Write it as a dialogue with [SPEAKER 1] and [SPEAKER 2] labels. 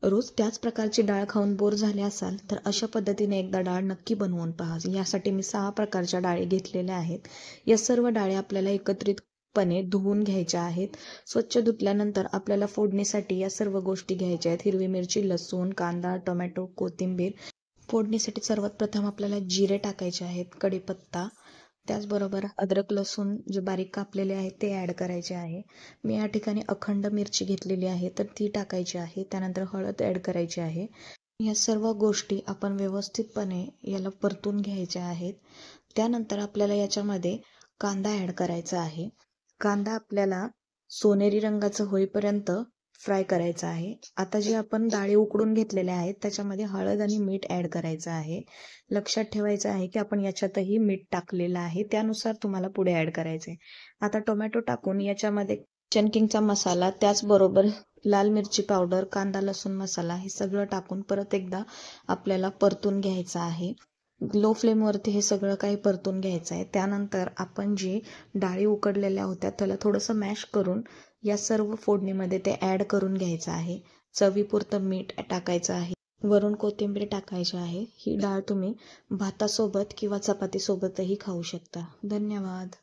[SPEAKER 1] रोज त्याच प्रकारची डाळ खाऊन बोर झाले असाल तर अशा पद्धतीने एकदा डाळ नक्की बनवून पहा. यासाठी मी 6 प्रकारच्या डाळी घेतलेल्या आहेत. या सर्व डाळी आपल्याला एकत्रितपणे धुवून घ्यायच्या आहेत. स्वच्छ धुतल्यानंतर आपल्याला फोडणीसाठी या सर्व गोष्टी घ्यायच्या आहेत. हिरवी मिरची, लसूण, कांदा, टोमॅटो, कोथिंबीर. फोडणीसाठी सर्वात प्रथम आपल्याला जिरे टाकायचे आहेत, कढीपत्ता, त्याचबरोबर अद्रक लसूण जे बारीक कापलेले आहेत ते ॲड करायचे आहे. मी या ठिकाणी अखंड मिरची घेतलेली आहे तर ती टाकायची आहे. त्यानंतर हळद ॲड करायची आहे. या सर्व गोष्टी आपण व्यवस्थितपणे याला परतून घ्यायच्या आहेत. त्यानंतर आपल्याला याच्यामध्ये कांदा ॲड करायचा आहे. कांदा आपल्याला सोनेरी रंगाचं होईपर्यंत फ्राय करायचा आहे. आता जे आपण डाळी उकडून घेतलेल्या आहेत त्याच्यामध्ये हळद आणि मीठ ॲड करायचं आहे. लक्षात ठेवायचं आहे की आपण याच्यातही मीठ टाकलेलं आहे, त्यानुसार तुम्हाला पुढे ॲड करायचं आहे. आता टोमॅटो टाकून याच्यामध्ये किचन किंगचा मसाला, त्याचबरोबर लाल मिरची पावडर, कांदा लसूण मसाला हे सगळं टाकून परत एकदा आपल्याला परतून घ्यायचं आहे. लो फ्लेमवरती हे सगळं काही परतून घ्यायचं आहे. त्यानंतर आपण जी डाळी उकडलेल्या होत्या त्याला थोडंसं मॅश करून या सर्व फोडणीमध्ये ते ॲड करून घ्यायचं आहे. चवीपुरतं मीठ टाकायचं आहे. वरून कोथिंबीर टाकायची आहे. ही डाळ तुम्ही भातासोबत किंवा चपातीसोबतही खाऊ शकता. धन्यवाद.